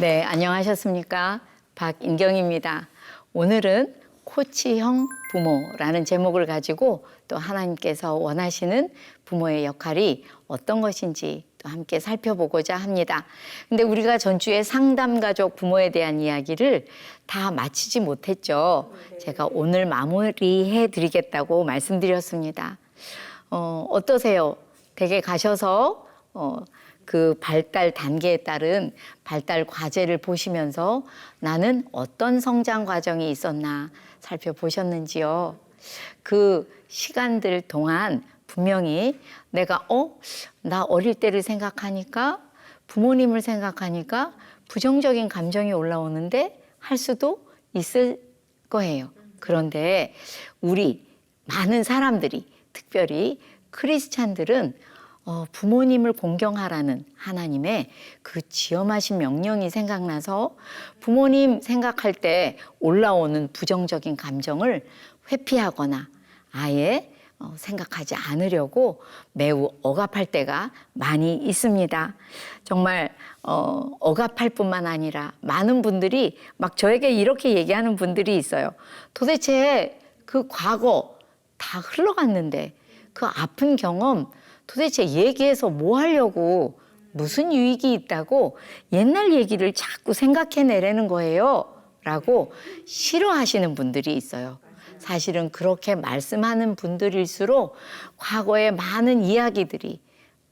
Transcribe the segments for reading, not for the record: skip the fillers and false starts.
네, 안녕하셨습니까? 박인경입니다. 오늘은 코치형 부모라는 제목을 가지고 또 하나님께서 원하시는 부모의 역할이 어떤 것인지 또 함께 살펴보고자 합니다. 근데 우리가 전주에 상담가족 부모에 대한 이야기를 다 마치지 못했죠. 제가 오늘 마무리해 드리겠다고 말씀드렸습니다. 어떠세요? 댁에 가셔서 그 발달 단계에 따른 발달 과제를 보시면서 나는 어떤 성장 과정이 있었나 살펴보셨는지요? 그 시간들 동안 분명히 내가 나 어릴 때를 생각하니까 부모님을 생각하니까 부정적인 감정이 올라오는데 할 수도 있을 거예요. 그런데 우리 많은 사람들이 특별히 크리스찬들은 부모님을 공경하라는 하나님의 그 지엄하신 명령이 생각나서 부모님 생각할 때 올라오는 부정적인 감정을 회피하거나 아예 생각하지 않으려고 매우 억압할 때가 많이 있습니다. 정말 억압할 뿐만 아니라 많은 분들이 막 저에게 이렇게 얘기하는 분들이 있어요. 도대체 그 과거 다 흘러갔는데 그 아픈 경험 도대체 얘기해서 뭐 하려고 무슨 유익이 있다고 옛날 얘기를 자꾸 생각해내라는 거예요 라고 싫어하시는 분들이 있어요. 사실은 그렇게 말씀하는 분들일수록 과거에 많은 이야기들이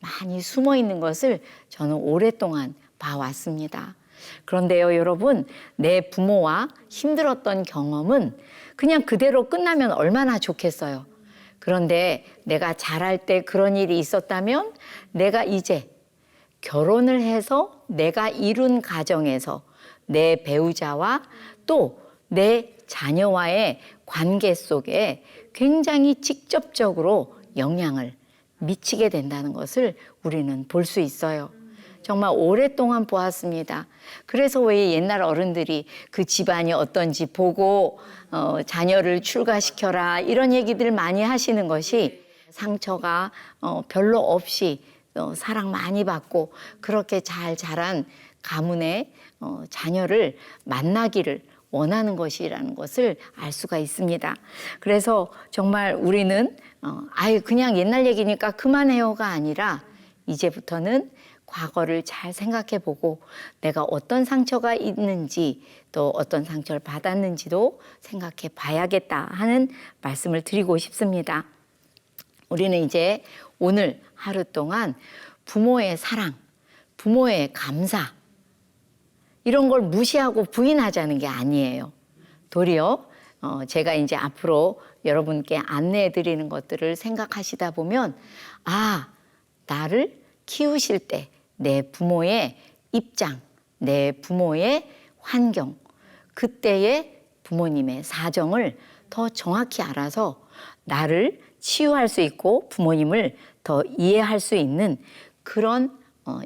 많이 숨어 있는 것을 저는 오랫동안 봐왔습니다. 그런데요, 여러분, 내 부모와 힘들었던 경험은 그냥 그대로 끝나면 얼마나 좋겠어요. 그런데 내가 자랄 때 그런 일이 있었다면 내가 이제 결혼을 해서 내가 이룬 가정에서 내 배우자와 또 내 자녀와의 관계 속에 굉장히 직접적으로 영향을 미치게 된다는 것을 우리는 볼 수 있어요. 정말 오랫동안 보았습니다. 그래서 왜 옛날 어른들이 그 집안이 어떤지 보고 자녀를 출가시켜라 이런 얘기들 많이 하시는 것이 상처가 별로 없이 사랑 많이 받고 그렇게 잘 자란 가문의 자녀를 만나기를 원하는 것이라는 것을 알 수가 있습니다. 그래서 정말 우리는 그냥 옛날 얘기니까 그만해요가 아니라 이제부터는 과거를 잘 생각해 보고 내가 어떤 상처가 있는지 또 어떤 상처를 받았는지도 생각해 봐야겠다 하는 말씀을 드리고 싶습니다. 우리는 이제 오늘 하루 동안 부모의 사랑, 부모의 감사 이런 걸 무시하고 부인하자는 게 아니에요. 도리어 제가 이제 앞으로 여러분께 안내해 드리는 것들을 생각하시다 보면 나를 키우실 때 내 부모의 입장, 내 부모의 환경, 그때의 부모님의 사정을 더 정확히 알아서 나를 치유할 수 있고 부모님을 더 이해할 수 있는 그런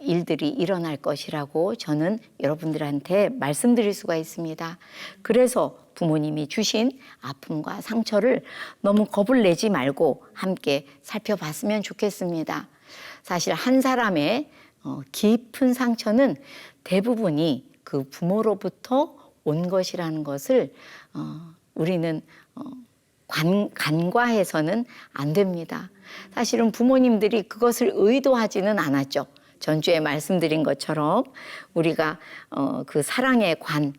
일들이 일어날 것이라고 저는 여러분들한테 말씀드릴 수가 있습니다. 그래서 부모님이 주신 아픔과 상처를 너무 겁을 내지 말고 함께 살펴봤으면 좋겠습니다. 사실 한 사람의 깊은 상처는 대부분이 그 부모로부터 온 것이라는 것을 우리는 간과해서는 안 됩니다. 사실은 부모님들이 그것을 의도하지는 않았죠. 전주에 말씀드린 것처럼 우리가 그 사랑의 관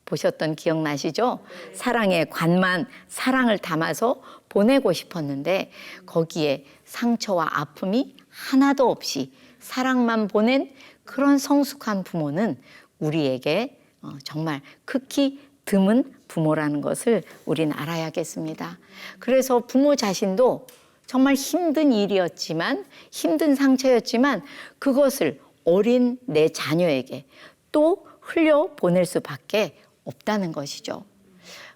보셨던 기억나시죠? 사랑의 관만 사랑을 담아서 보내고 싶었는데 거기에 상처와 아픔이 하나도 없이 사랑만 보낸 그런 성숙한 부모는 우리에게 정말 극히 드문 부모라는 것을 우린 알아야겠습니다. 그래서 부모 자신도 정말 힘든 일이었지만 힘든 상처였지만 그것을 어린 내 자녀에게 또 흘려보낼 수밖에 없다는 것이죠.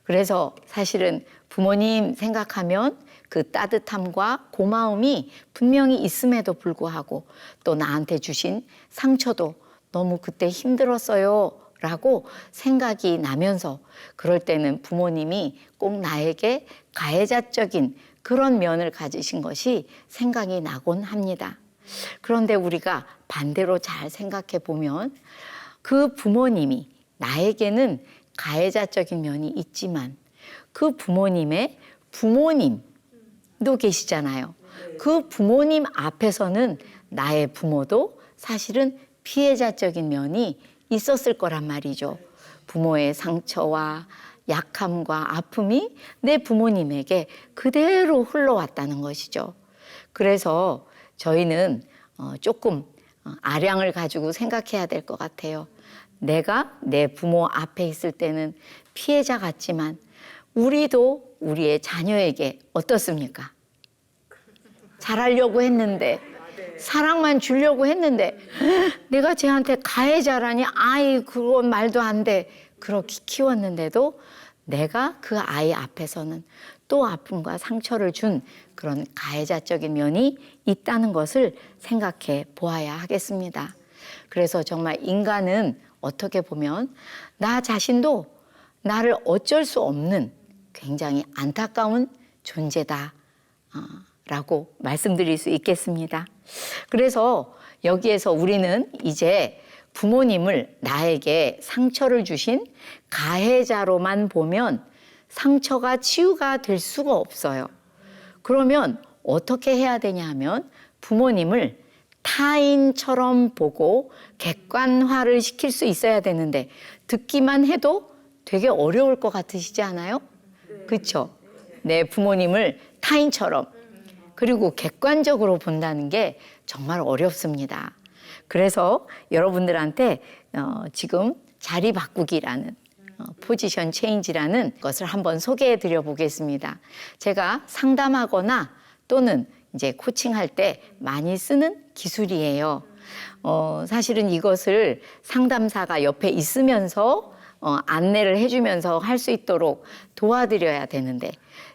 그래서 사실은 부모님 생각하면 그 따뜻함과 고마움이 분명히 있음에도 불구하고 또 나한테 주신 상처도 너무 그때 힘들었어요 라고 생각이 나면서 그럴 때는 부모님이 꼭 나에게 가해자적인 그런 면을 가지신 것이 생각이 나곤 합니다. 그런데 우리가 반대로 잘 생각해 보면 그 부모님이 나에게는 가해자적인 면이 있지만 그 부모님의 부모님도 계시잖아요. 그 부모님 앞에서는 나의 부모도 사실은 피해자적인 면이 있었을 거란 말이죠. 부모의 상처와 약함과 아픔이 내 부모님에게 그대로 흘러왔다는 것이죠. 그래서 저희는 조금 아량을 가지고 생각해야 될 것 같아요. 내가 내 부모 앞에 있을 때는 피해자 같지만 우리도 우리의 자녀에게 어떻습니까? 잘하려고 했는데 사랑만 주려고 했는데 내가 쟤한테 가해자라니 아이 그건 말도 안 돼. 그렇게 키웠는데도 내가 그 아이 앞에서는 또 아픔과 상처를 준 그런 가해자적인 면이 있다는 것을 생각해 보아야 하겠습니다. 그래서 정말 인간은 어떻게 보면 나 자신도 나를 어쩔 수 없는 굉장히 안타까운 존재다 라고 말씀드릴 수 있겠습니다. 그래서 여기에서 우리는 이제 부모님을 나에게 상처를 주신 가해자로만 보면 상처가 치유가 될 수가 없어요. 그러면 어떻게 해야 되냐 하면 부모님을 타인처럼 보고 객관화를 시킬 수 있어야 되는데 듣기만 해도 되게 어려울 것 같으시지 않아요? 그렇죠? 내 부모님을 타인처럼 그리고 객관적으로 본다는 게 정말 어렵습니다. 그래서 여러분들한테 지금 자리 바꾸기라는 포지션 체인지라는 것을 한번 소개해 드려 보겠습니다. 제가 상담하거나 또는 이제 코칭할 때 많이 쓰는 기술이에요. 사실은 이것을 상담사가 옆에 있으면서 안내를 해주면서 할 수 있도록 도와드려야 되는데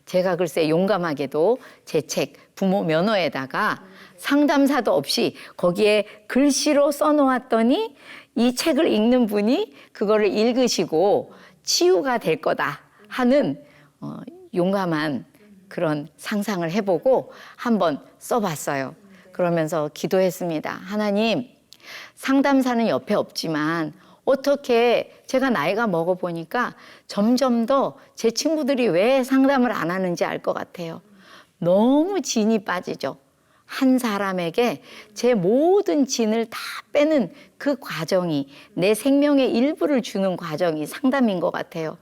제가 글쎄 용감하게도 제 책 부모 면허에다가 상담사도 없이 거기에 글씨로 써놓았더니 이 책을 읽는 분이 그거를 읽으시고 치유가 될 거다 하는 용감한 그런 상상을 해보고 한번 써봤어요. 그러면서 기도했습니다. 하나님, 상담사는 옆에 없지만 어떻게 제가 나이가 먹어보니까 점점 더 제 친구들이 왜 상담을 안 하는지 알 것 같아요. 너무 진이 빠지죠. 한 사람에게 제 모든 진을 다 빼는 그 과정이 내 생명의 일부를 주는 과정이 상담인 것 같아요.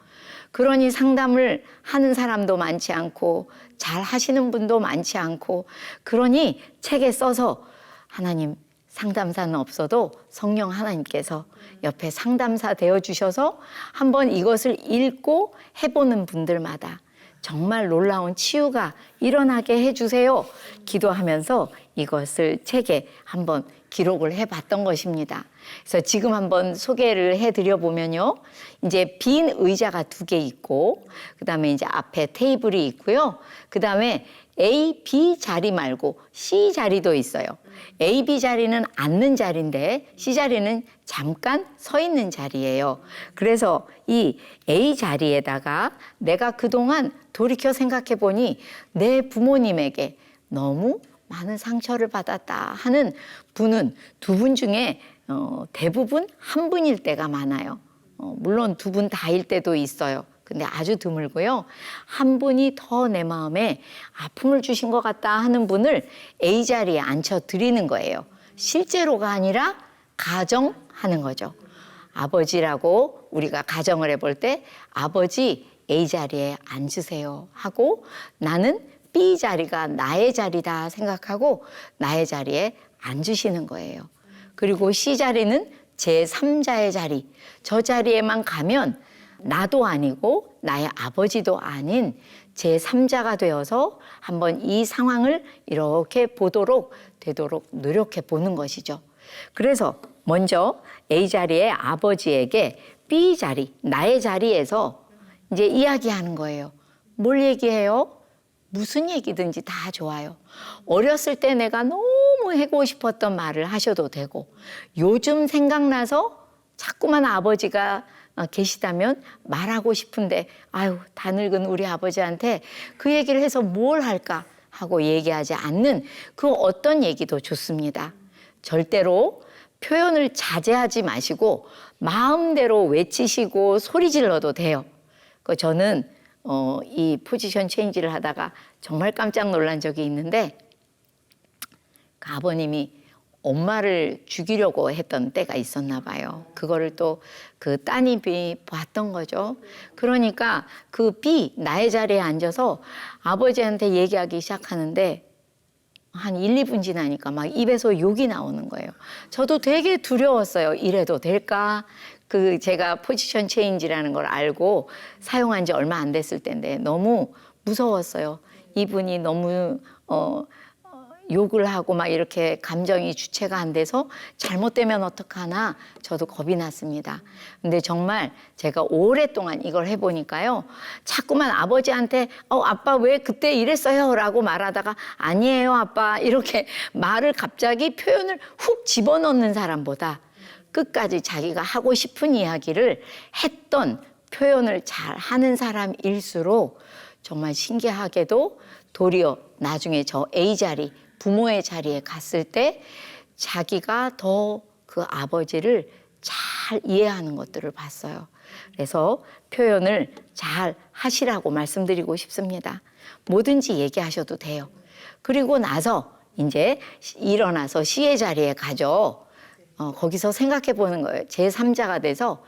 그러니 상담을 하는 사람도 많지 않고 잘 하시는 분도 많지 않고 그러니 책에 써서 하나님 상담사는 없어도 성령 하나님께서 옆에 상담사 되어주셔서 한번 이것을 읽고 해보는 분들마다 정말 놀라운 치유가 일어나게 해주세요. 기도하면서 이것을 책에 한번 기록을 해봤던 것입니다. 그래서 지금 한번 소개를 해드려 보면요. 이제 빈 의자가 2개 있고, 그 다음에 이제 앞에 테이블이 있고요. 그 다음에 A, B 자리 말고 C 자리도 있어요. A, B 자리는 앉는 자리인데 C 자리는 잠깐 서 있는 자리예요. 그래서 이 A 자리에다가 내가 그동안 돌이켜 생각해 보니 내 부모님에게 너무 많은 상처를 받았다 하는 분은 2분 중에 대부분 한 분일 때가 많아요. 물론 2분 다일 때도 있어요. 근데 아주 드물고요. 한 분이 더 내 마음에 아픔을 주신 것 같다 하는 분을 A 자리에 앉혀드리는 거예요. 실제로가 아니라 가정하는 거죠. 아버지라고 우리가 가정을 해볼 때 아버지 A 자리에 앉으세요 하고 나는 B 자리가 나의 자리다 생각하고 나의 자리에 앉으시는 거예요. 그리고 C 자리는 제3자의 자리. 저 자리에만 가면 나도 아니고 나의 아버지도 아닌 제3자가 되어서 한번 이 상황을 이렇게 보도록 되도록 노력해 보는 것이죠. 그래서 먼저 A 자리의 아버지에게 B 자리, 나의 자리에서 이제 이야기하는 거예요. 뭘 얘기해요? 무슨 얘기든지 다 좋아요. 어렸을 때 내가 너무 하고 싶었던 말을 하셔도 되고 요즘 생각나서 자꾸만 아버지가 계시다면 말하고 싶은데 아유 다 늙은 우리 아버지한테 그 얘기를 해서 뭘 할까 하고 얘기하지 않는 그 어떤 얘기도 좋습니다. 절대로 표현을 자제하지 마시고 마음대로 외치시고 소리 질러도 돼요. 저는 이 포지션 체인지를 하다가 정말 깜짝 놀란 적이 있는데, 그 아버님이 엄마를 죽이려고 했던 때가 있었나 봐요. 그거를 또 그 따님이 봤던 거죠. 그러니까 그 나의 자리에 앉아서 아버지한테 얘기하기 시작하는데 한 1, 2분 지나니까 막 입에서 욕이 나오는 거예요. 저도 되게 두려웠어요. 이래도 될까? 제가 포지션 체인지라는 걸 알고 사용한 지 얼마 안 됐을 때인데 너무 무서웠어요. 이분이 너무 욕을 하고 막 이렇게 감정이 주체가 안 돼서 잘못되면 어떡하나 저도 겁이 났습니다. 근데 정말 제가 오랫동안 이걸 해보니까요. 자꾸만 아버지한테 아빠 왜 그때 이랬어요? 라고 말하다가 아니에요 아빠 이렇게 말을 갑자기 표현을 훅 집어넣는 사람보다 끝까지 자기가 하고 싶은 이야기를 했던 표현을 잘 하는 사람일수록 정말 신기하게도 도리어 나중에 저 A 자리 부모의 자리에 갔을 때 자기가 더 그 아버지를 잘 이해하는 것들을 봤어요. 그래서 표현을 잘 하시라고 말씀드리고 싶습니다. 뭐든지 얘기하셔도 돼요. 그리고 나서 이제 일어나서 시의 자리에 가죠. 거기서 생각해 보는 거예요. 제3자가 돼서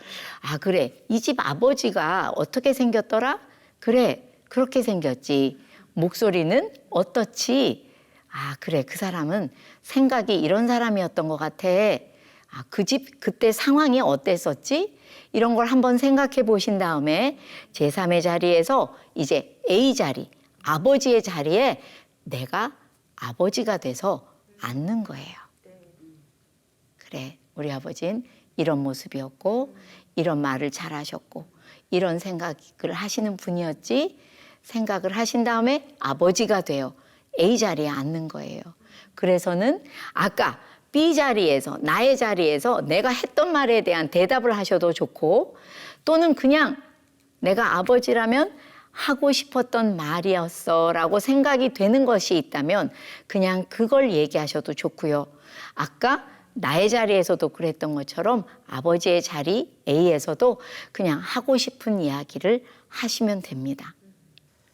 그래 이 집 아버지가 어떻게 생겼더라? 그래 그렇게 생겼지. 목소리는 어떻지? 그래 그 사람은 생각이 이런 사람이었던 것 같아. 그 집 그때 상황이 어땠었지? 이런 걸 한번 생각해 보신 다음에 제3의 자리에서 이제 A 자리, 아버지의 자리에 내가 아버지가 돼서 앉는 거예요. 그래 우리 아버지는 이런 모습이었고 이런 말을 잘하셨고 이런 생각을 하시는 분이었지. 생각을 하신 다음에 아버지가 돼요. A 자리에 앉는 거예요. 그래서는 아까 B 자리에서 나의 자리에서 내가 했던 말에 대한 대답을 하셔도 좋고 또는 그냥 내가 아버지라면 하고 싶었던 말이었어 라고 생각이 되는 것이 있다면 그냥 그걸 얘기하셔도 좋고요. 아까 나의 자리에서도 그랬던 것처럼 아버지의 자리 A에서도 그냥 하고 싶은 이야기를 하시면 됩니다.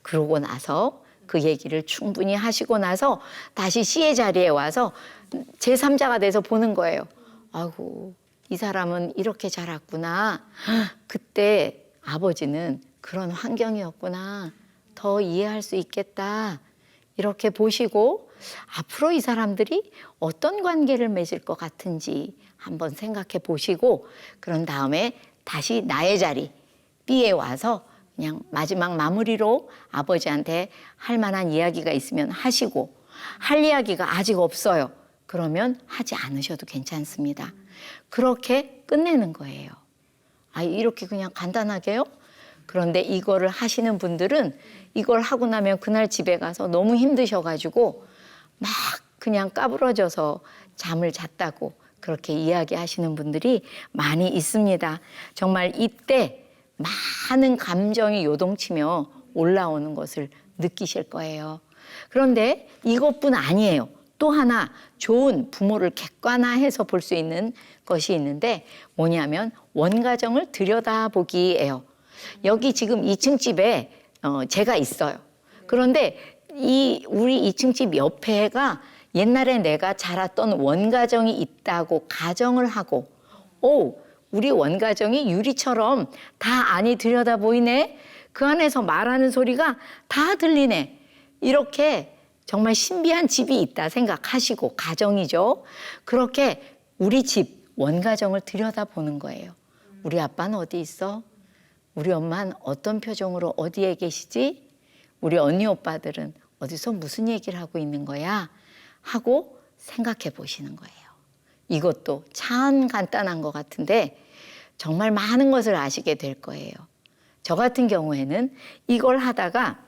그러고 나서 그 얘기를 충분히 하시고 나서 다시 C의 자리에 와서 제3자가 돼서 보는 거예요. 아이고, 이 사람은 이렇게 자랐구나. 그때 아버지는 그런 환경이었구나. 더 이해할 수 있겠다. 이렇게 보시고 앞으로 이 사람들이 어떤 관계를 맺을 것 같은지 한번 생각해 보시고 그런 다음에 다시 나의 자리 B에 와서 그냥 마지막 마무리로 아버지한테 할 만한 이야기가 있으면 하시고 할 이야기가 아직 없어요. 그러면 하지 않으셔도 괜찮습니다. 그렇게 끝내는 거예요. 이렇게 그냥 간단하게요? 그런데 이거를 하시는 분들은 이걸 하고 나면 그날 집에 가서 너무 힘드셔가지고 막 그냥 까부러져서 잠을 잤다고 그렇게 이야기하시는 분들이 많이 있습니다. 정말 이때 많은 감정이 요동치며 올라오는 것을 느끼실 거예요. 그런데 이것뿐 아니에요. 또 하나 좋은 부모를 객관화해서 볼 수 있는 것이 있는데 뭐냐면 원가정을 들여다보기예요. 여기 지금 2층 집에 제가 있어요. 그런데 우리 2층 집 옆에가 옛날에 내가 자랐던 원가정이 있다고 가정을 하고 우리 원가정이 유리처럼 다 안이 들여다 보이네. 그 안에서 말하는 소리가 다 들리네. 이렇게 정말 신비한 집이 있다 생각하시고 가정이죠. 그렇게 우리 집 원가정을 들여다보는 거예요. 우리 아빠는 어디 있어? 우리 엄마는 어떤 표정으로 어디에 계시지? 우리 언니 오빠들은 어디서 무슨 얘기를 하고 있는 거야? 하고 생각해 보시는 거예요. 이것도 참 간단한 것 같은데 정말 많은 것을 아시게 될 거예요. 저 같은 경우에는 이걸 하다가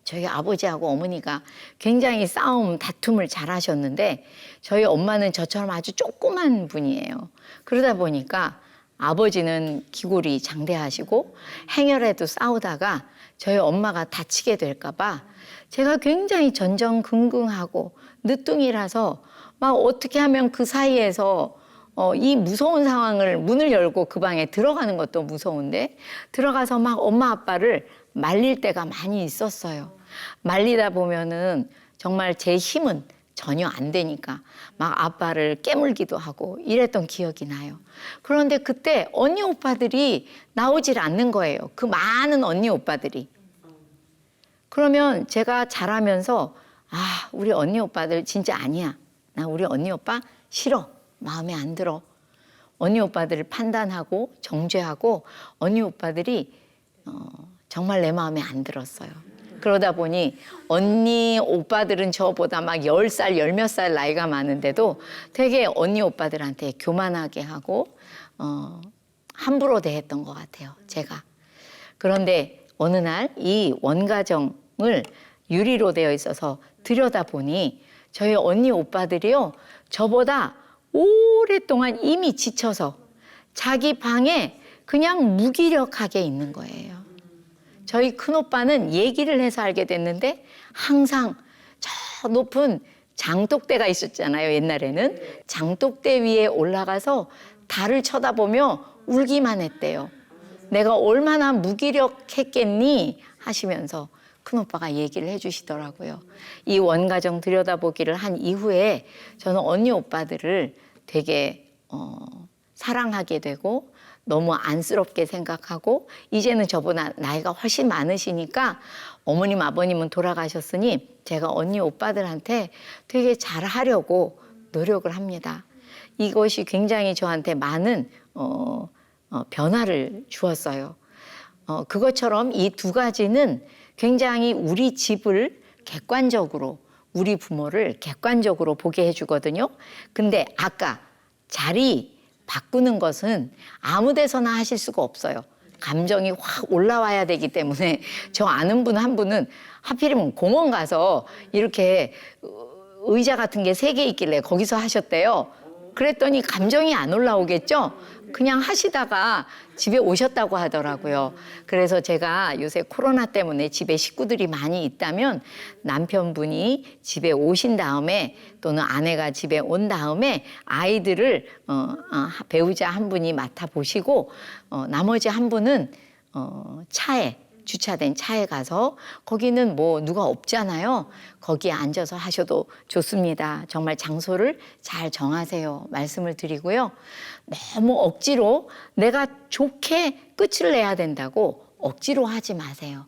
저희 아버지하고 어머니가 굉장히 다툼을 잘 하셨는데 저희 엄마는 저처럼 아주 조그만 분이에요. 그러다 보니까 아버지는 기골이 장대하시고 행여라도 싸우다가 저희 엄마가 다치게 될까 봐 제가 굉장히 전전긍긍하고 늦둥이라서 막 어떻게 하면 그 사이에서 이 무서운 상황을 문을 열고 그 방에 들어가는 것도 무서운데 들어가서 막 엄마 아빠를 말릴 때가 많이 있었어요. 말리다 보면은 정말 제 힘은 전혀 안 되니까 막 아빠를 깨물기도 하고 이랬던 기억이 나요. 그런데 그때 언니 오빠들이 나오질 않는 거예요. 그 많은 언니 오빠들이. 그러면 제가 자라면서 아, 우리 언니 오빠들 진짜 아니야. 나 우리 언니 오빠 싫어. 마음에 안 들어. 언니 오빠들을 판단하고 정죄하고 언니 오빠들이 정말 내 마음에 안 들었어요. 그러다 보니 언니 오빠들은 저보다 막 10살, 10몇 살 나이가 많은데도 되게 언니 오빠들한테 교만하게 하고 함부로 대했던 것 같아요, 제가. 그런데 어느 날 이 원가정을 유리로 되어 있어서 들여다보니 저희 언니 오빠들이요, 저보다 오랫동안 이미 지쳐서 자기 방에 그냥 무기력하게 있는 거예요. 저희 큰오빠는 얘기를 해서 알게 됐는데 항상 저 높은 장독대가 있었잖아요, 옛날에는. 장독대 위에 올라가서 달을 쳐다보며 울기만 했대요. 내가 얼마나 무기력했겠니? 하시면서 큰오빠가 얘기를 해주시더라고요. 이 원가정 들여다보기를 한 이후에 저는 언니 오빠들을 되게 사랑하게 되고 너무 안쓰럽게 생각하고 이제는 저보다 나이가 훨씬 많으시니까 어머님 아버님은 돌아가셨으니 제가 언니 오빠들한테 되게 잘하려고 노력을 합니다. 이것이 굉장히 저한테 많은 변화를 주었어요. 그것처럼 이 두 가지는 굉장히 우리 집을 객관적으로, 우리 부모를 객관적으로 보게 해주거든요. 근데 아까 자리 바꾸는 것은 아무 데서나 하실 수가 없어요. 감정이 확 올라와야 되기 때문에 저 아는 분 한 분은 하필이면 공원 가서 이렇게 의자 같은 게 3개 있길래 거기서 하셨대요. 그랬더니 감정이 안 올라오겠죠? 그냥 하시다가 집에 오셨다고 하더라고요. 그래서 제가 요새 코로나 때문에 집에 식구들이 많이 있다면 남편분이 집에 오신 다음에 또는 아내가 집에 온 다음에 아이들을 배우자 한 분이 맡아보시고 나머지 한 분은 차에 주차된 차에 가서 거기는 뭐 누가 없잖아요. 거기에 앉아서 하셔도 좋습니다. 정말 장소를 잘 정하세요. 말씀을 드리고요. 너무 억지로 내가 좋게 끝을 내야 된다고 억지로 하지 마세요.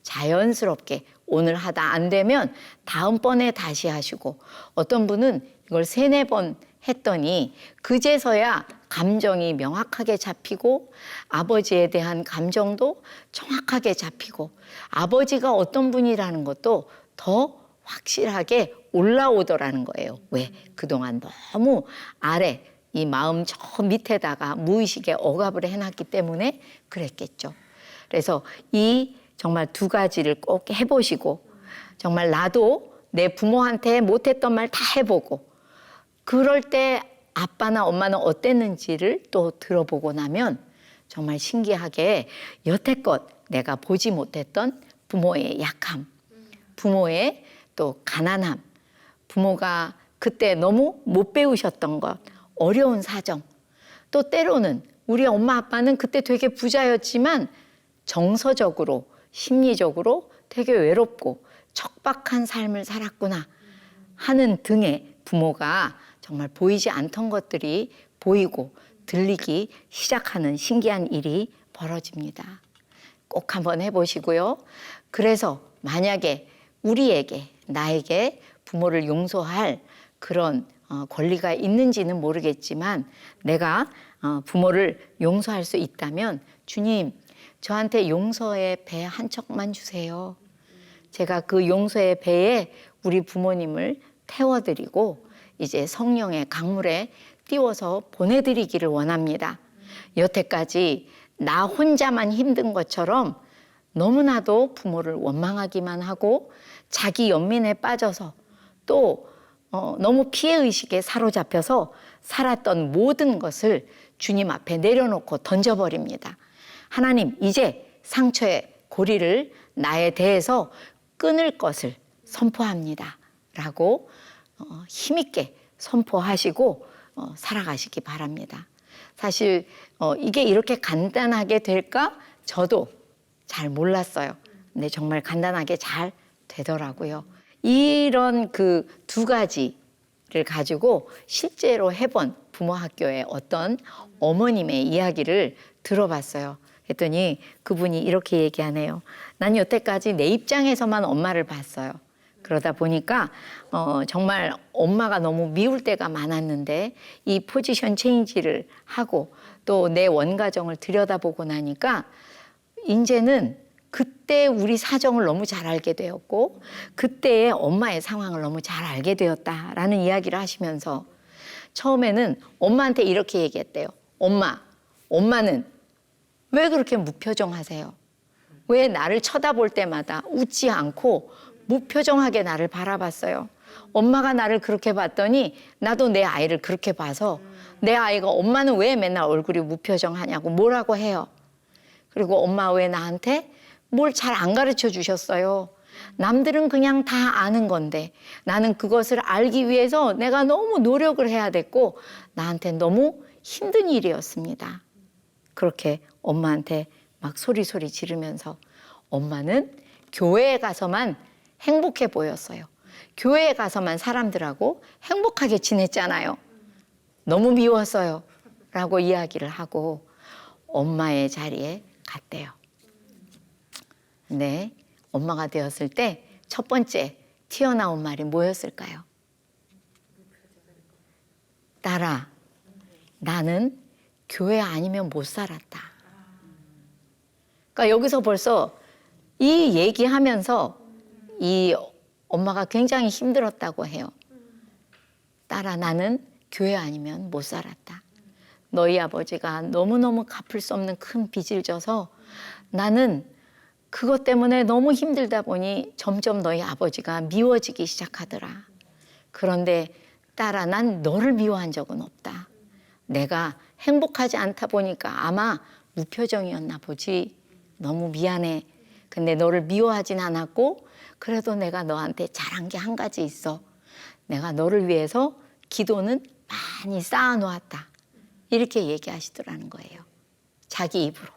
자연스럽게 오늘 하다 안 되면 다음번에 다시 하시고 어떤 분은 이걸 3-4번 했더니 그제서야 감정이 명확하게 잡히고 아버지에 대한 감정도 정확하게 잡히고 아버지가 어떤 분이라는 것도 더 확실하게 올라오더라는 거예요. 왜? 그동안 너무 아래 이 마음 저 밑에다가 무의식에 억압을 해놨기 때문에 그랬겠죠. 그래서 이 정말 2가지를 꼭 해보시고 정말 나도 내 부모한테 못했던 말 다 해보고 그럴 때 아빠나 엄마는 어땠는지를 또 들어보고 나면 정말 신기하게 여태껏 내가 보지 못했던 부모의 약함, 부모의 또 가난함, 부모가 그때 너무 못 배우셨던 것, 어려운 사정, 또 때로는 우리 엄마 아빠는 그때 되게 부자였지만 정서적으로, 심리적으로 되게 외롭고 척박한 삶을 살았구나 하는 등의 부모가 정말 보이지 않던 것들이 보이고 들리기 시작하는 신기한 일이 벌어집니다. 꼭 한번 해보시고요. 그래서 만약에 우리에게, 나에게 부모를 용서할 그런 권리가 있는지는 모르겠지만 내가 부모를 용서할 수 있다면 주님, 저한테 용서의 배 한 척만 주세요. 제가 그 용서의 배에 우리 부모님을 태워드리고 이제 성령의 강물에 띄워서 보내드리기를 원합니다. 여태까지 나 혼자만 힘든 것처럼 너무나도 부모를 원망하기만 하고 자기 연민에 빠져서 또 너무 피해의식에 사로잡혀서 살았던 모든 것을 주님 앞에 내려놓고 던져버립니다. 하나님, 이제 상처의 고리를 나에 대해서 끊을 것을 선포합니다. 라고 힘있게 선포하시고 살아가시기 바랍니다. 사실 이게 이렇게 간단하게 될까? 저도 잘 몰랐어요. 근데 정말 간단하게 잘 되더라고요. 이런 그 두 가지를 가지고 실제로 해본 부모학교의 어떤 어머님의 이야기를 들어봤어요. 했더니 그분이 이렇게 얘기하네요. 난 여태까지 내 입장에서만 엄마를 봤어요. 그러다 보니까 정말 엄마가 너무 미울 때가 많았는데 이 포지션 체인지를 하고 또 내 원가정을 들여다보고 나니까 이제는 그때 우리 사정을 너무 잘 알게 되었고 그때의 엄마의 상황을 너무 잘 알게 되었다라는 이야기를 하시면서 처음에는 엄마한테 이렇게 얘기했대요. 엄마는 왜 그렇게 무표정하세요? 왜 나를 쳐다볼 때마다 웃지 않고 무표정하게 나를 바라봤어요? 엄마가 나를 그렇게 봤더니 나도 내 아이를 그렇게 봐서 내 아이가 엄마는 왜 맨날 얼굴이 무표정하냐고 뭐라고 해요. 그리고 엄마 왜 나한테 뭘 잘 안 가르쳐 주셨어요? 남들은 그냥 다 아는 건데 나는 그것을 알기 위해서 내가 너무 노력을 해야 됐고 나한테 너무 힘든 일이었습니다. 그렇게 엄마한테 막 소리 지르면서 엄마는 교회에 가서만 행복해 보였어요. 교회에 가서만 사람들하고 행복하게 지냈잖아요. 너무 미웠어요. 라고 이야기를 하고 엄마의 자리에 갔대요. 네, 엄마가 되었을 때 첫 번째 튀어나온 말이 뭐였을까요? 딸아, 나는 교회 아니면 못 살았다. 그러니까 여기서 벌써 이 얘기하면서 이 엄마가 굉장히 힘들었다고 해요. 딸아, 나는 교회 아니면 못 살았다. 너희 아버지가 너무너무 갚을 수 없는 큰 빚을 져서 나는 그것 때문에 너무 힘들다 보니 점점 너희 아버지가 미워지기 시작하더라. 그런데 딸아, 난 너를 미워한 적은 없다. 내가 행복하지 않다 보니까 아마 무표정이었나 보지. 너무 미안해. 근데 너를 미워하진 않았고 그래도 내가 너한테 잘한 게 한 가지 있어. 내가 너를 위해서 기도는 많이 쌓아놓았다. 이렇게 얘기하시더라는 거예요. 자기 입으로.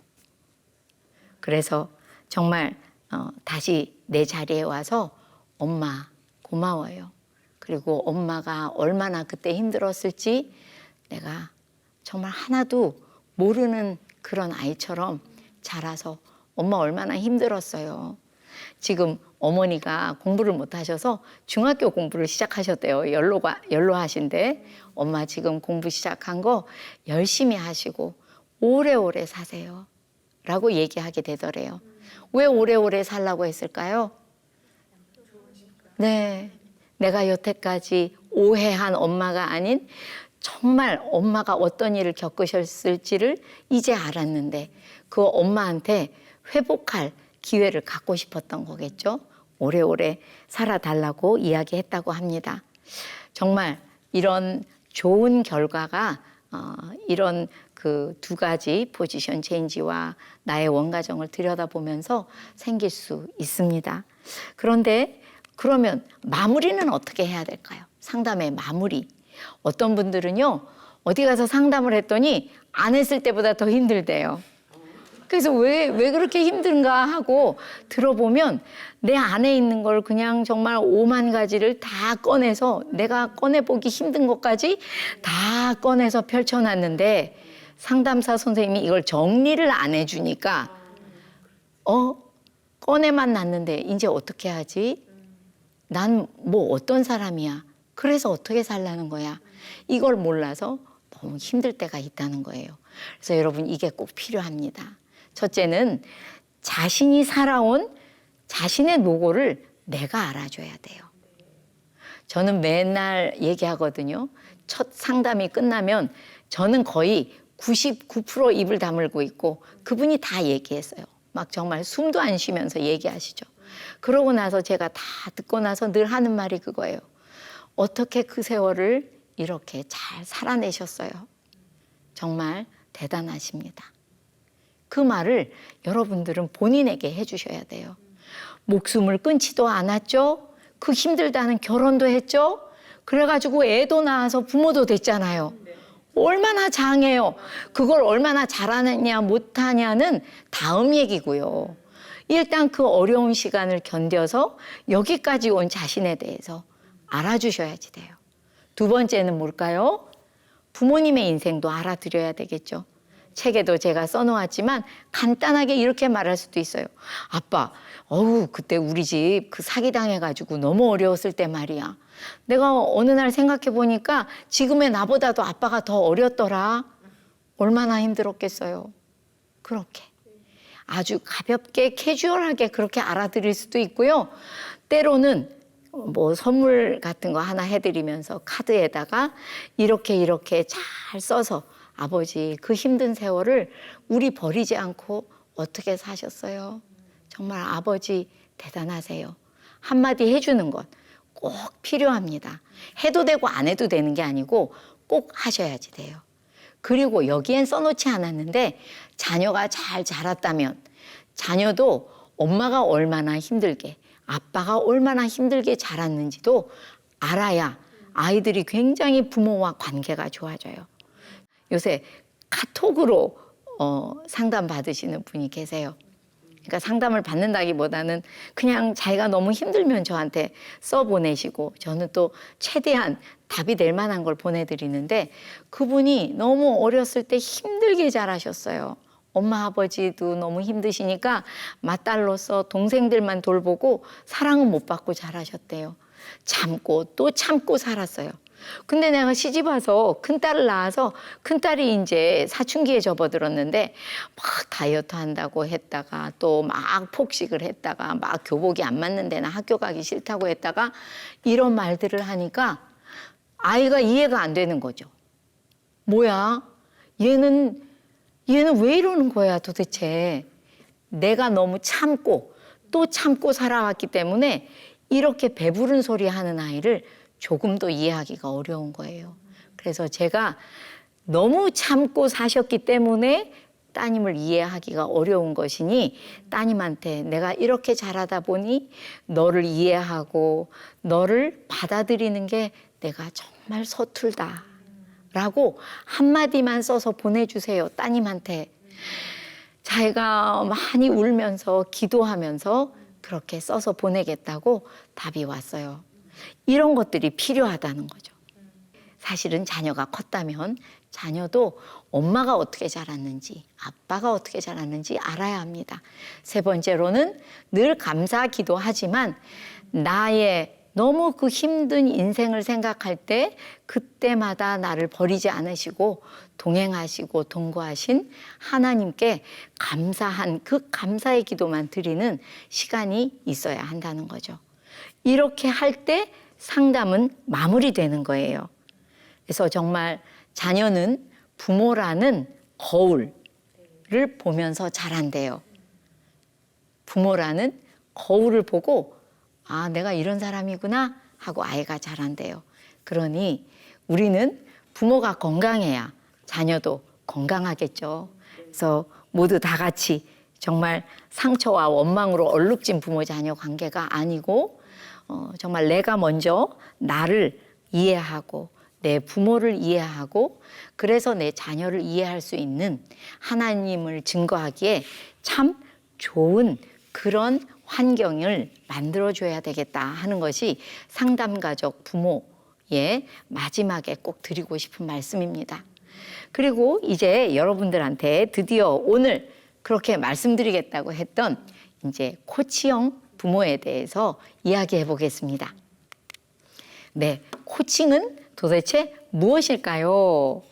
그래서 정말 다시 내 자리에 와서 엄마 고마워요. 그리고 엄마가 얼마나 그때 힘들었을지 내가 정말 하나도 모르는 그런 아이처럼 자라서 엄마 얼마나 힘들었어요. 지금 어머니가 공부를 못 하셔서 중학교 공부를 시작하셨대요. 연로하신데 엄마 지금 공부 시작한 거 열심히 하시고 오래오래 사세요. 라고 얘기하게 되더래요. 왜 오래오래 살라고 했을까요? 네, 내가 여태까지 오해한 엄마가 아닌 정말 엄마가 어떤 일을 겪으셨을지를 이제 알았는데 그 엄마한테 회복할 기회를 갖고 싶었던 거겠죠. 오래오래 살아달라고 이야기했다고 합니다. 정말 이런 좋은 결과가 이런 그 두 가지 포지션 체인지와 나의 원가정을 들여다보면서 생길 수 있습니다. 그런데 그러면 마무리는 어떻게 해야 될까요? 상담의 마무리. 어떤 분들은요, 어디 가서 상담을 했더니 안 했을 때보다 더 힘들대요. 그래서 왜 그렇게 힘든가 하고 들어보면 내 안에 있는 걸 그냥 정말 5만 가지를 다 꺼내서 내가 꺼내보기 힘든 것까지 다 꺼내서 펼쳐놨는데 상담사 선생님이 이걸 정리를 안 해주니까 꺼내만 놨는데 이제 어떻게 하지? 난 뭐 어떤 사람이야? 그래서 어떻게 살라는 거야? 이걸 몰라서 너무 힘들 때가 있다는 거예요. 그래서 여러분 이게 꼭 필요합니다. 첫째는 자신이 살아온 자신의 노고를 내가 알아줘야 돼요. 저는 맨날 얘기하거든요. 첫 상담이 끝나면 저는 거의 99% 입을 다물고 있고 그분이 다 얘기했어요. 막 정말 숨도 안 쉬면서 얘기하시죠. 그러고 나서 제가 다 듣고 나서 늘 하는 말이 그거예요. 어떻게 그 세월을 이렇게 잘 살아내셨어요? 정말 대단하십니다. 그 말을 여러분들은 본인에게 해주셔야 돼요. 목숨을 끊지도 않았죠? 그 힘들다는 결혼도 했죠? 그래가지고 애도 낳아서 부모도 됐잖아요. 얼마나 장해요. 그걸 얼마나 잘하느냐 못하냐는 다음 얘기고요. 일단 그 어려운 시간을 견뎌서 여기까지 온 자신에 대해서 알아주셔야지 돼요. 두 번째는 뭘까요? 부모님의 인생도 알아드려야 되겠죠. 책에도 제가 써놓았지만 간단하게 이렇게 말할 수도 있어요. 아빠, 그때 우리 집 그 사기당해가지고 너무 어려웠을 때 말이야. 내가 어느 날 생각해 보니까 지금의 나보다도 아빠가 더 어렸더라. 얼마나 힘들었겠어요. 그렇게 아주 가볍게 캐주얼하게 그렇게 알아들일 수도 있고요. 때로는 뭐 선물 같은 거 하나 해드리면서 카드에다가 이렇게 잘 써서 아버지 그 힘든 세월을 우리 버리지 않고 어떻게 사셨어요? 정말 아버지 대단하세요. 한마디 해주는 것 꼭 필요합니다. 해도 되고 안 해도 되는 게 아니고 꼭 하셔야지 돼요. 그리고 여기엔 써놓지 않았는데 자녀가 잘 자랐다면 자녀도 엄마가 얼마나 힘들게 아빠가 얼마나 힘들게 자랐는지도 알아야 아이들이 굉장히 부모와 관계가 좋아져요. 요새 카톡으로 상담 받으시는 분이 계세요. 그러니까 상담을 받는다기보다는 그냥 자기가 너무 힘들면 저한테 써보내시고 저는 또 최대한 답이 될 만한 걸 보내드리는데 그분이 너무 어렸을 때 힘들게 자라셨어요. 엄마 아버지도 너무 힘드시니까 맏딸로서 동생들만 돌보고 사랑은 못 받고 자라셨대요. 참고 또 참고 살았어요. 근데 내가 시집 와서 큰딸을 낳아서 큰딸이 이제 사춘기에 접어들었는데 막 다이어트 한다고 했다가 또 막 폭식을 했다가 막 교복이 안 맞는 데나 학교 가기 싫다고 했다가 이런 말들을 하니까 아이가 이해가 안 되는 거죠. 뭐야? 얘는 왜 이러는 거야 도대체. 내가 너무 참고 또 참고 살아왔기 때문에 이렇게 배부른 소리 하는 아이를 조금도 이해하기가 어려운 거예요. 그래서 제가 너무 참고 사셨기 때문에 따님을 이해하기가 어려운 것이니 따님한테 내가 이렇게 자라다 보니 너를 이해하고 너를 받아들이는 게 내가 정말 서툴다 라고 한마디만 써서 보내주세요. 따님한테. 자기가 많이 울면서 기도하면서 그렇게 써서 보내겠다고 답이 왔어요. 이런 것들이 필요하다는 거죠. 사실은 자녀가 컸다면 자녀도 엄마가 어떻게 자랐는지 아빠가 어떻게 자랐는지 알아야 합니다. 세 번째로는 늘 감사 기도하지만 나의 너무 그 힘든 인생을 생각할 때 그때마다 나를 버리지 않으시고 동행하시고 동거하신 하나님께 감사한 그 감사의 기도만 드리는 시간이 있어야 한다는 거죠. 이렇게 할 때 상담은 마무리되는 거예요. 그래서 정말 자녀는 부모라는 거울을 보면서 자란대요. 부모라는 거울을 보고 아, 내가 이런 사람이구나 하고 아이가 자란대요. 그러니 우리는 부모가 건강해야 자녀도 건강하겠죠. 그래서 모두 다 같이 정말 상처와 원망으로 얼룩진 부모 자녀 관계가 아니고 정말 내가 먼저 나를 이해하고 내 부모를 이해하고 그래서 내 자녀를 이해할 수 있는 하나님을 증거하기에 참 좋은 그런 환경을 만들어줘야 되겠다 하는 것이 상담가족 부모의 마지막에 꼭 드리고 싶은 말씀입니다. 그리고 이제 여러분들한테 드디어 오늘 그렇게 말씀드리겠다고 했던 이제 코치형 부모에 대해서 이야기해 보겠습니다. 네, 코칭은 도대체 무엇일까요?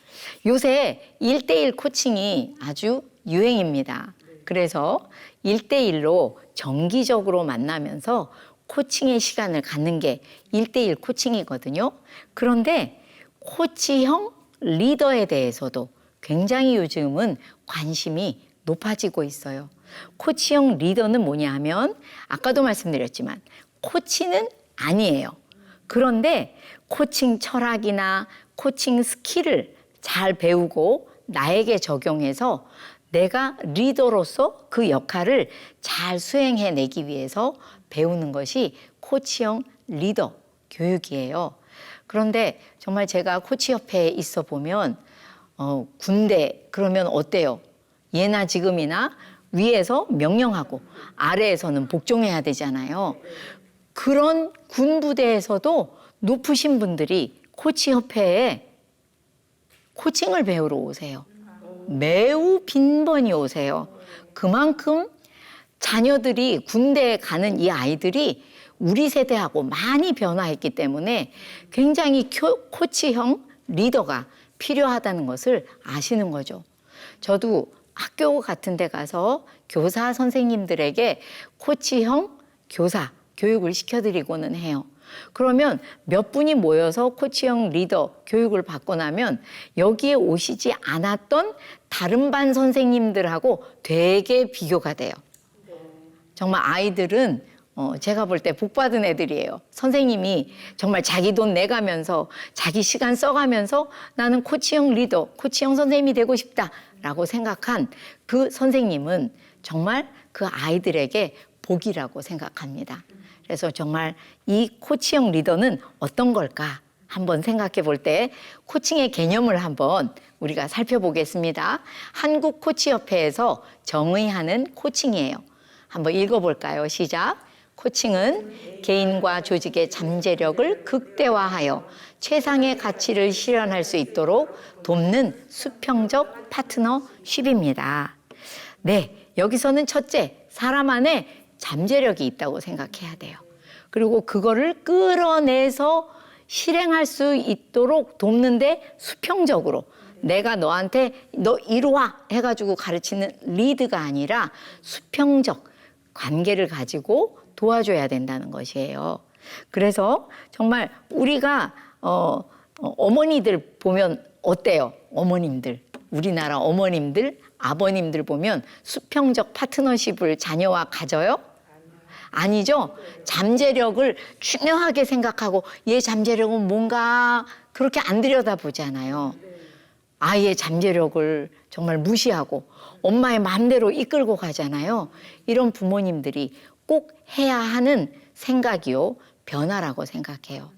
요새 1대1 코칭이 아주 유행입니다. 그래서 1대1로 정기적으로 만나면서 코칭의 시간을 갖는 게 1대1 코칭이거든요. 그런데 코치형 리더에 대해서도 굉장히 요즘은 관심이 높아지고 있어요. 코치형 리더는 뭐냐 하면 아까도 말씀드렸지만 코치는 아니에요. 그런데 코칭 철학이나 코칭 스킬을 잘 배우고 나에게 적용해서 내가 리더로서 그 역할을 잘 수행해내기 위해서 배우는 것이 코치형 리더 교육이에요. 그런데 정말 제가 코치협회에 있어 보면 군대 그러면 어때요? 예나 지금이나 위에서 명령하고 아래에서는 복종해야 되잖아요. 그런 군부대에서도 높으신 분들이 코치협회에 코칭을 배우러 오세요. 매우 빈번히 오세요. 그만큼 자녀들이 군대에 가는 이 아이들이 우리 세대하고 많이 변화했기 때문에 굉장히 코치형 리더가 필요하다는 것을 아시는 거죠. 저도 학교 같은 데 가서 교사 선생님들에게 코치형 교사 교육을 시켜드리고는 해요. 그러면 몇 분이 모여서 코치형 리더 교육을 받고 나면 여기에 오시지 않았던 다른 반 선생님들하고 되게 비교가 돼요. 정말 아이들은 제가 볼 때 복 받은 애들이에요. 선생님이 정말 자기 돈 내가면서 자기 시간 써가면서 나는 코치형 리더, 코치형 선생님이 되고 싶다라고 생각한 그 선생님은 정말 그 아이들에게 복이라고 생각합니다. 그래서 정말 이 코치형 리더는 어떤 걸까 한번 생각해 볼 때 코칭의 개념을 한번 우리가 살펴보겠습니다. 한국코치협회에서 정의하는 코칭이에요. 한번 읽어볼까요? 시작. 코칭은 개인과 조직의 잠재력을 극대화하여 최상의 가치를 실현할 수 있도록 돕는 수평적 파트너십입니다. 네, 여기서는 첫째, 사람 안에 잠재력이 있다고 생각해야 돼요. 그리고 그거를 끌어내서 실행할 수 있도록 돕는데 수평적으로 내가 너한테 너 이리 와 해가지고 가르치는 리드가 아니라 수평적 관계를 가지고 도와줘야 된다는 것이에요. 그래서 정말 우리가 어머니들 보면 어때요? 어머님들, 우리나라 어머님들, 아버님들 보면 수평적 파트너십을 자녀와 가져요? 아니죠. 잠재력을 중요하게 생각하고 얘 잠재력은 뭔가 그렇게 안 들여다보잖아요. 아이의 잠재력을 정말 무시하고 엄마의 마음대로 이끌고 가잖아요. 이런 부모님들이 꼭 해야 하는 생각이요. 변화라고 생각해요.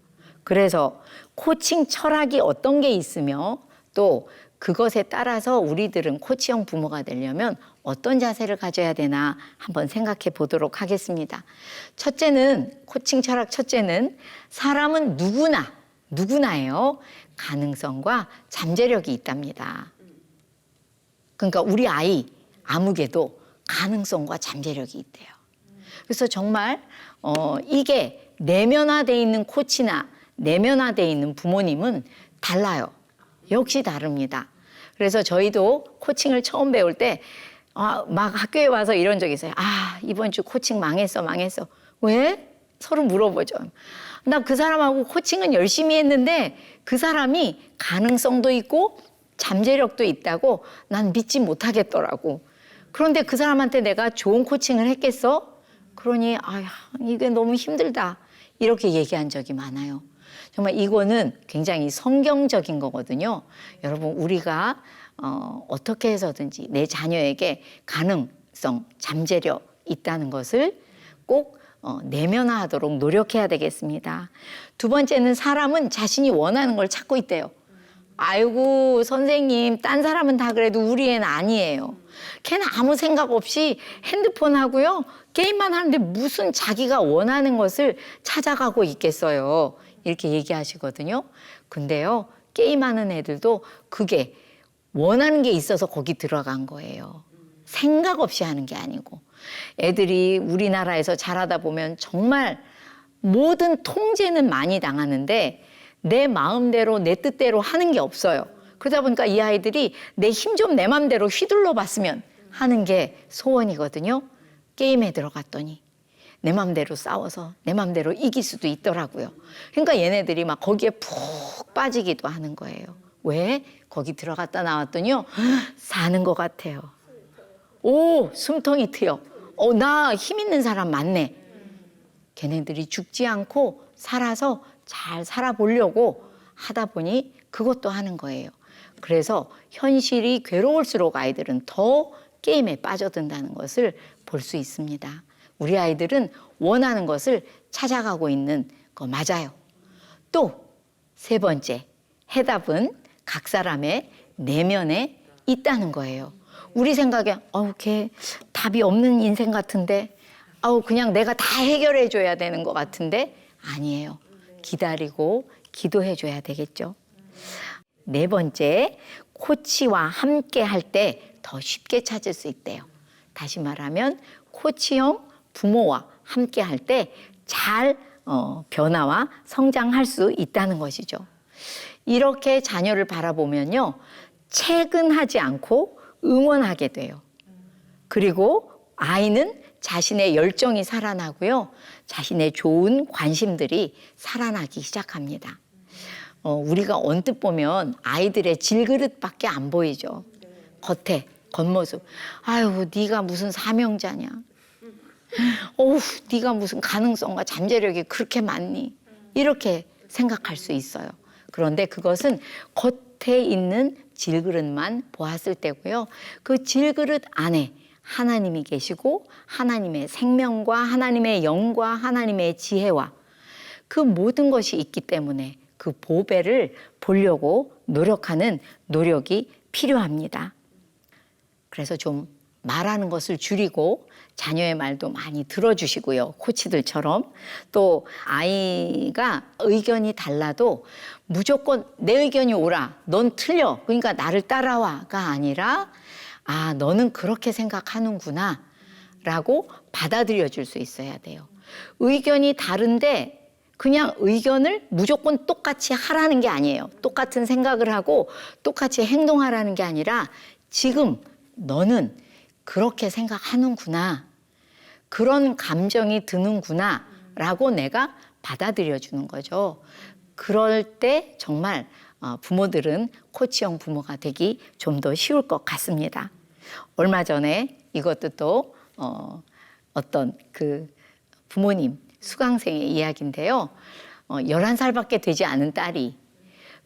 그래서 코칭 철학이 어떤 게 있으며 또 그것에 따라서 우리들은 코치형 부모가 되려면 어떤 자세를 가져야 되나 한번 생각해 보도록 하겠습니다. 첫째는 코칭 철학 첫째는 사람은 누구나예요. 가능성과 잠재력이 있답니다. 그러니까 우리 아이 아무개도 가능성과 잠재력이 있대요. 그래서 정말 이게 내면화되어 있는 코치나 내면화되어 있는 부모님은 달라요. 역시 다릅니다. 그래서 저희도 코칭을 처음 배울 때 막 학교에 와서 이런 적이 있어요. 이번 주 코칭 망했어. 왜? 서로 물어보죠. 나 그 사람하고 코칭은 열심히 했는데 그 사람이 가능성도 있고 잠재력도 있다고 난 믿지 못하겠더라고. 그런데 그 사람한테 내가 좋은 코칭을 했겠어? 그러니 이게 너무 힘들다. 이렇게 얘기한 적이 많아요. 정말 이거는 굉장히 성경적인 거거든요. 여러분 우리가 어떻게 해서든지 내 자녀에게 가능성, 잠재력 있다는 것을 꼭 내면화하도록 노력해야 되겠습니다. 두 번째는 사람은 자신이 원하는 걸 찾고 있대요. 아이고 선생님 딴 사람은 다 그래도 우리 애는 아니에요. 걔는 아무 생각 없이 핸드폰 하고요. 게임만 하는데 무슨 자기가 원하는 것을 찾아가고 있겠어요. 이렇게 얘기하시거든요. 근데요. 게임하는 애들도 그게 원하는 게 있어서 거기 들어간 거예요. 생각 없이 하는 게 아니고. 애들이 우리나라에서 자라다 보면 정말 모든 통제는 많이 당하는데 내 마음대로 내 뜻대로 하는 게 없어요. 그러다 보니까 이 아이들이 내 힘 좀 내 맘대로 휘둘러 봤으면 하는 게 소원이거든요. 게임에 들어갔더니 내 맘대로 싸워서 내 맘대로 이길 수도 있더라고요. 그러니까 얘네들이 막 거기에 푹 빠지기도 하는 거예요. 왜? 거기 들어갔다 나왔더니요. 사는 것 같아요. 오, 숨통이 트여. 나 힘 있는 사람 맞네. 걔네들이 죽지 않고 살아서 잘 살아보려고 하다 보니 그것도 하는 거예요. 그래서 현실이 괴로울수록 아이들은 더 게임에 빠져든다는 것을 볼 수 있습니다. 우리 아이들은 원하는 것을 찾아가고 있는 거 맞아요. 또 세 번째, 해답은 각 사람의 내면에 있다는 거예요. 우리 생각에 걔 답이 없는 인생 같은데 그냥 내가 다 해결해 줘야 되는 것 같은데 아니에요. 기다리고 기도해 줘야 되겠죠. 네 번째, 코치와 함께 할 때 더 쉽게 찾을 수 있대요. 다시 말하면 코치형 부모와 함께 할 때 잘 변화와 성장할 수 있다는 것이죠. 이렇게 자녀를 바라보면요, 채근하지 않고 응원하게 돼요. 그리고 아이는 자신의 열정이 살아나고요, 자신의 좋은 관심들이 살아나기 시작합니다. 우리가 언뜻 보면 아이들의 질그릇밖에 안 보이죠. 겉모습. 아유, 네가 무슨 사명자냐. 네가 무슨 가능성과 잠재력이 그렇게 많니? 이렇게 생각할 수 있어요. 그런데 그것은 겉에 있는 질그릇만 보았을 때고요. 그 질그릇 안에 하나님이 계시고 하나님의 생명과 하나님의 영과 하나님의 지혜와 그 모든 것이 있기 때문에 그 보배를 보려고 노력하는 노력이 필요합니다. 그래서 좀 말하는 것을 줄이고 자녀의 말도 많이 들어주시고요. 코치들처럼. 또 아이가 의견이 달라도 무조건 내 의견이 옳아, 넌 틀려, 그러니까 나를 따라와가 아니라 너는 그렇게 생각하는구나 라고 받아들여 줄 수 있어야 돼요. 의견이 다른데 그냥 의견을 무조건 똑같이 하라는 게 아니에요. 똑같은 생각을 하고 똑같이 행동하라는 게 아니라 지금 너는 그렇게 생각하는구나, 그런 감정이 드는구나 라고 내가 받아들여 주는 거죠. 그럴 때 정말 부모들은 코치형 부모가 되기 좀 더 쉬울 것 같습니다. 얼마 전에 이것도 또 어떤 그 부모님 수강생의 이야기인데요. 11살밖에 되지 않은 딸이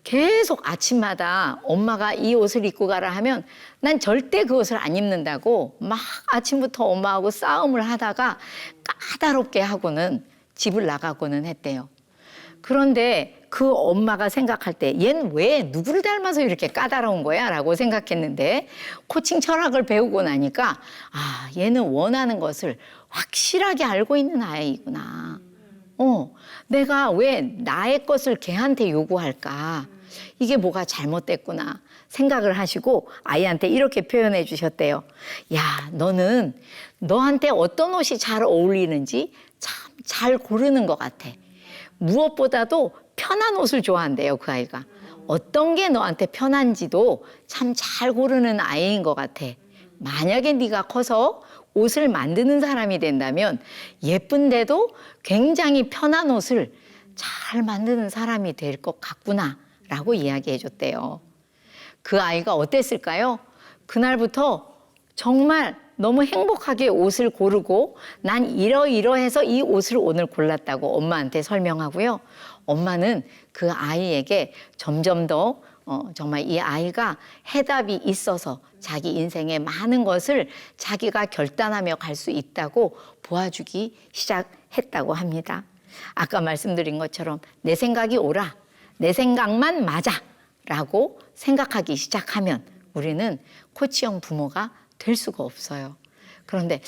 계속 아침마다 엄마가 이 옷을 입고 가라 하면 난 절대 그 옷을 안 입는다고 막 아침부터 엄마하고 싸움을 하다가 까다롭게 하고는 집을 나가고는 했대요. 그런데 그 엄마가 생각할 때 얜 왜 누구를 닮아서 이렇게 까다로운 거야? 라고 생각했는데 코칭 철학을 배우고 나니까 얘는 원하는 것을 확실하게 알고 있는 아이구나. 내가 왜 나의 것을 걔한테 요구할까? 이게 뭐가 잘못됐구나 생각을 하시고 아이한테 이렇게 표현해 주셨대요. 야, 너는 너한테 어떤 옷이 잘 어울리는지 참 잘 고르는 것 같아. 무엇보다도 편한 옷을 좋아한대요, 그 아이가. 어떤 게 너한테 편한지도 참 잘 고르는 아이인 것 같아. 만약에 네가 커서 옷을 만드는 사람이 된다면 예쁜데도 굉장히 편한 옷을 잘 만드는 사람이 될 것 같구나 라고 이야기해 줬대요. 그 아이가 어땠을까요? 그날부터 정말 너무 행복하게 옷을 고르고 난 이러이러해서 이 옷을 오늘 골랐다고 엄마한테 설명하고요. 엄마는 그 아이에게 점점 더 정말 이 아이가 해답이 있어서 자기 인생의 많은 것을 자기가 결단하며 갈 수 있다고 보아주기 시작했다고 합니다. 아까 말씀드린 것처럼 내 생각이 옳아, 내 생각만 맞아 라고 생각하기 시작하면 우리는 코치형 부모가 될 수가 없어요. 그런데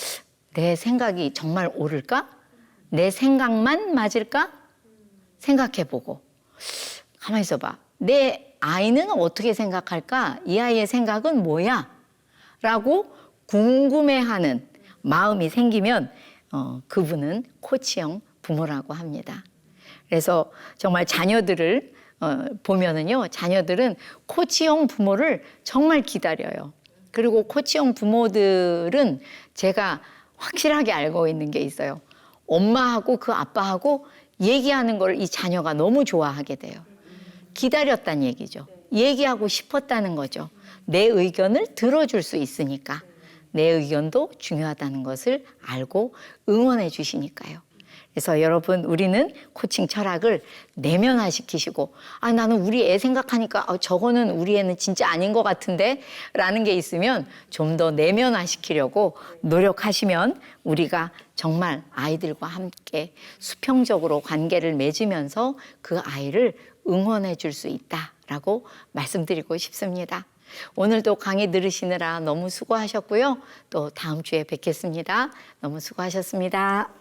내 생각이 정말 옳을까? 내 생각만 맞을까? 생각해보고 가만히 있어봐. 내 아이는 어떻게 생각할까? 이 아이의 생각은 뭐야? 라고 궁금해하는 마음이 생기면 그분은 코치형 부모라고 합니다. 그래서 정말 자녀들을 보면은요, 자녀들은 코치형 부모를 정말 기다려요. 그리고 코치형 부모들은 제가 확실하게 알고 있는 게 있어요. 엄마하고 그 아빠하고 얘기하는 걸 이 자녀가 너무 좋아하게 돼요. 기다렸다는 얘기죠. 얘기하고 싶었다는 거죠. 내 의견을 들어줄 수 있으니까. 내 의견도 중요하다는 것을 알고 응원해 주시니까요. 그래서 여러분, 우리는 코칭 철학을 내면화시키시고, 아, 나는 우리 애 생각하니까 저거는 우리 애는 진짜 아닌 것 같은데 라는 게 있으면 좀 더 내면화시키려고 노력하시면 우리가 정말 아이들과 함께 수평적으로 관계를 맺으면서 그 아이를 응원해 줄 수 있다라고 말씀드리고 싶습니다. 오늘도 강의 들으시느라 너무 수고하셨고요. 또 다음 주에 뵙겠습니다. 너무 수고하셨습니다.